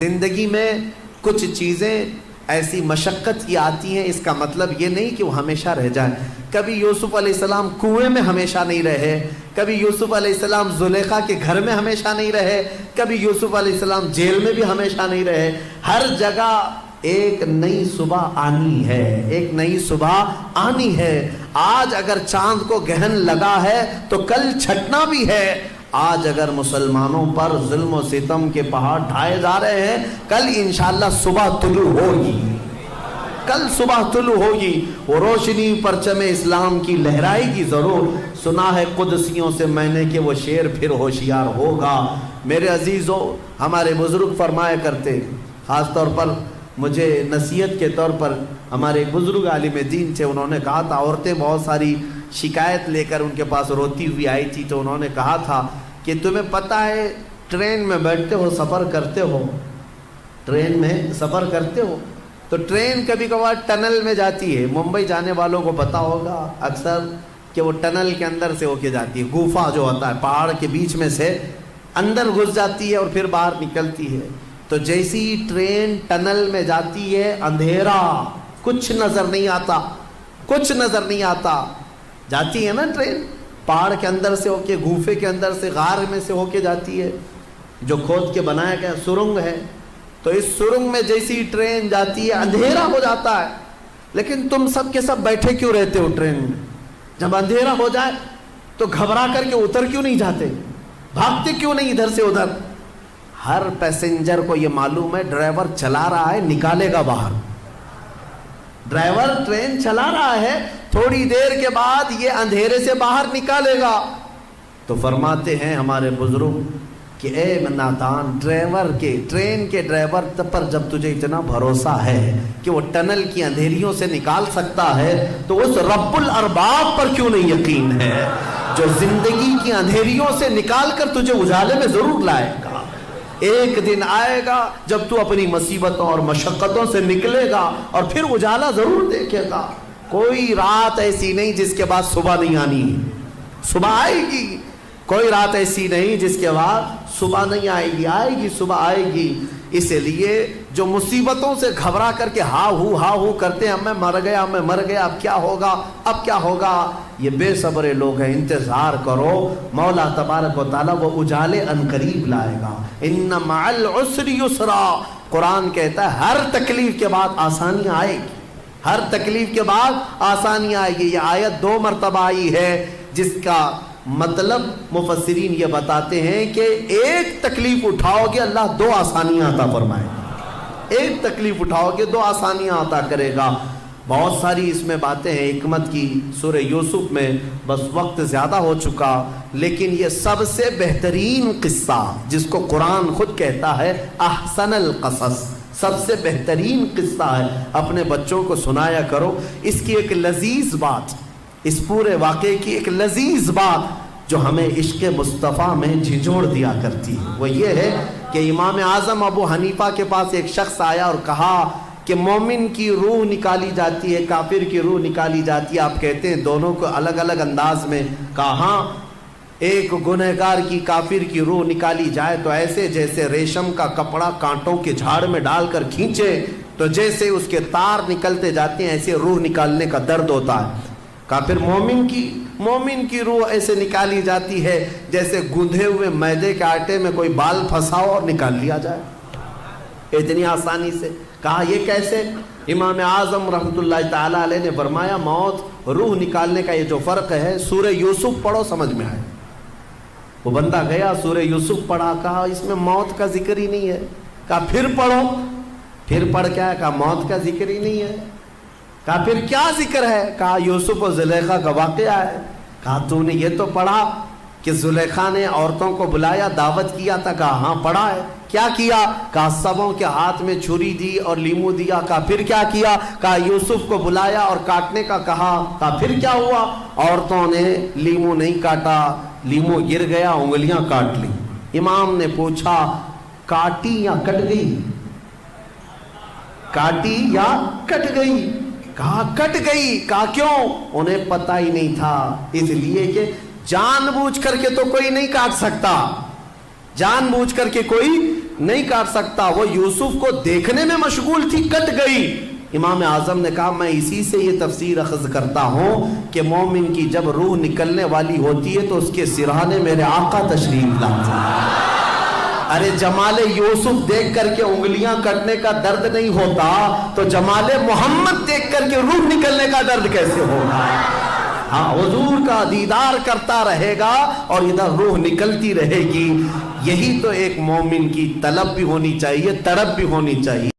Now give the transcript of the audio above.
زندگی میں کچھ چیزیں ایسی مشقت کی آتی ہیں، اس کا مطلب یہ نہیں کہ وہ ہمیشہ رہ جائے۔ کبھی یوسف علیہ السلام کنویں میں ہمیشہ نہیں رہے، کبھی یوسف علیہ السلام زلیخا کے گھر میں ہمیشہ نہیں رہے، کبھی یوسف علیہ السلام جیل میں بھی ہمیشہ نہیں رہے۔ ہر جگہ ایک نئی صبح آنی ہے، ایک نئی صبح آنی ہے۔ آج اگر چاند کو گہن لگا ہے تو کل چھٹنا بھی ہے۔ آج اگر مسلمانوں پر ظلم و ستم کے پہاڑ ڈھائے جا رہے ہیں، کل انشاءاللہ صبح طلوع ہوگی، کل صبح طلوع ہوگی، وہ روشنی پرچم اسلام کی لہرائے گی ضرور۔ سنا ہے قدسیوں سے میں نے کہ وہ شیر پھر ہوشیار ہوگا۔ میرے عزیزو، ہمارے بزرگ فرمایا کرتے، خاص طور پر مجھے نصیحت کے طور پر ہمارے بزرگ عالم دین تھے، انہوں نے کہا تھا، عورتیں بہت ساری شکایت لے کر ان کے پاس روتی ہوئی آئی تھی، تو انہوں نے کہا تھا کہ تمہیں پتہ ہے ٹرین میں بیٹھتے ہو، سفر کرتے ہو، ٹرین میں سفر کرتے ہو تو ٹرین کبھی کبھار ٹنل میں جاتی ہے۔ ممبئی جانے والوں کو پتہ ہوگا اکثر کہ وہ ٹنل کے اندر سے ہو کے جاتی ہے، گوفا جو ہوتا ہے پہاڑ کے بیچ میں سے اندر گھس جاتی ہے اور پھر باہر نکلتی ہے۔ تو جیسی ٹرین ٹنل میں جاتی ہے، اندھیرا، کچھ نظر نہیں آتا، کچھ نظر نہیں آتا۔ جاتی ہے نا ٹرین پہاڑ کے اندر سے ہو کے، گوفے کے اندر سے، غار میں سے ہو کے جاتی ہے، جو کھود کے بنایا گیا سرنگ ہے۔ تو اس سرنگ میں جیسی ٹرین جاتی ہے اندھیرا ہو جاتا ہے، لیکن تم سب کے سب بیٹھے کیوں رہتے ہو ٹرین میں؟ جب اندھیرا ہو جائے تو گھبرا کر کے اتر کیوں نہیں جاتے؟ بھاگتے کیوں نہیں ادھر سے ادھر؟ ہر پیسنجر کو یہ معلوم ہے ڈرائیور چلا رہا ہے، نکالے گا باہر۔ ڈرائیور ٹرین چلا رہا ہے، تھوڑی دیر کے بعد یہ اندھیرے سے باہر نکالے گا۔ تو فرماتے ہیں ہمارے بزرگ کہ اے نادان، ڈرائیور کے، ٹرین کے ڈرائیور پر جب تجھے اتنا بھروسہ ہے کہ وہ ٹنل کی اندھیریوں سے نکال سکتا ہے، تو اس رب الارباب پر کیوں نہیں یقین ہے جو زندگی کی اندھیریوں سے نکال کر تجھے اجالے میں ضرور لائے گا۔ ایک دن آئے گا جب تو اپنی مصیبتوں اور مشقتوں سے نکلے گا اور پھر اجالا ضرور دیکھے گا۔ کوئی رات ایسی نہیں جس کے بعد صبح نہیں آنی، صبح آئے گی۔ کوئی رات ایسی نہیں جس کے بعد صبح نہیں آئے گی، آئے گی، صبح آئے گی۔ اس لیے جو مصیبتوں سے گھبرا کر کے ہا ہو کرتے ہیں، اب میں مر گیا، میں مر گیا، اب کیا ہوگا، اب کیا ہوگا، یہ بے صبر لوگ ہیں۔ انتظار کرو، مولا تبارک و تعالیٰ وہ اجالے عنقریب لائے گا۔ ان مع العسر یسرا، قرآن کہتا ہے ہر تکلیف کے بعد آسانی آئے گی، ہر تکلیف کے بعد آسانی آئے گی۔ یہ آیت 2 مرتبہ آئی ہے، جس کا مطلب مفسرین یہ بتاتے ہیں کہ ایک تکلیف اٹھاؤ گے اللہ 2 آسانیاں عطا فرمائے گا، ایک تکلیف اٹھاؤ گے 2 آسانیاں عطا کرے گا۔ بہت ساری اس میں باتیں ہیں حکمت کی سورہ یوسف میں، بس وقت زیادہ ہو چکا، لیکن یہ سب سے بہترین قصہ جس کو قرآن خود کہتا ہے احسن القصص، سب سے بہترین قصہ ہے، اپنے بچوں کو سنایا کرو۔ اس کی ایک لذیذ بات، اس پورے واقعے کی ایک لذیذ بات جو ہمیں عشق مصطفیٰ میں جھنجھوڑ دیا کرتی ہے، وہ یہ ہے کہ امام اعظم ابو حنیفہ کے پاس ایک شخص آیا اور کہا کہ مومن کی روح نکالی جاتی ہے، کافر کی روح نکالی جاتی ہے، آپ کہتے ہیں دونوں کو الگ الگ انداز میں؟ کہا ہاں، ایک گنہگار کی، کافر کی روح نکالی جائے تو ایسے جیسے ریشم کا کپڑا کانٹوں کے جھاڑ میں ڈال کر کھینچے تو جیسے اس کے تار نکلتے جاتے ہیں، ایسے روح نکالنے کا درد ہوتا ہے۔ کافر مومن کی روح ایسے نکالی جاتی ہے جیسے گندھے ہوئے میدے کے آٹے میں کوئی بال پھنساؤ اور نکال لیا جائے، اتنی آسانی سے۔ کہا یہ کیسے؟ امام اعظم رحمۃ اللہ تعالی علیہ نے فرمایا موت روح نکالنے کا یہ جو فرق ہے، سورہ یوسف پڑھو سمجھ میں آئے۔ وہ بندہ گیا سورہ یوسف پڑھا، کہا اس میں موت کا ذکر ہی نہیں ہے۔ کہا پھر پڑھو، پھر پڑھ کیا ہے؟ کہا موت کا ذکر ہی نہیں ہے۔ کہا پھر کیا ذکر ہے؟ کہا یوسف و زلیخا کا واقعہ ہے۔ کہا تو نے یہ تو پڑھا کہ زلیخا نے عورتوں کو بلایا، دعوت کیا تھا؟ کہا ہاں پڑھا ہے۔ کیا کیا؟ کہا سبوں کے ہاتھ میں چھری دی اور لیمو دیا۔ کہا پھر کیا کیا؟ کہا یوسف کو بلایا اور کاٹنے کا کہا۔ کہا پھر کیا ہوا؟ عورتوں نے لیمو نہیں کاٹا، لیمو گر گیا، انگلیاں کاٹ لی۔ امام نے پوچھا کاٹی یا کٹ گئی؟ کاٹی یا کٹ گئی؟ کہا کٹ گئی۔ کہا کیوں؟ انہیں پتہ ہی نہیں تھا، اس لیے کہ جان بوجھ کر کے تو کوئی نہیں کاٹ سکتا، جان بوجھ کر کے کوئی نہیں کاٹ سکتا. وہ یوسف کو دیکھنے میں مشغول تھی, کٹ گئی. امام اعظم نے کہا میں اسی سے یہ تفسیر اخذ کرتا ہوں کہ مومن کی جب روح نکلنے والی ہوتی ہے تو اس کے سرہانے میرے آقا تشریف لاتے ہیں. ارے جمال یوسف دیکھ کر کے انگلیاں کٹنے کا درد نہیں ہوتا تو جمال محمد دیکھ کر کے روح نکلنے کا درد کیسے ہوگا؟ ہاں, حضور کا دیدار کرتا رہے گا اور ادھر روح نکلتی رہے گی. یہی تو ایک مومن کی طلب بھی ہونی چاہیے, تڑپ بھی ہونی چاہیے.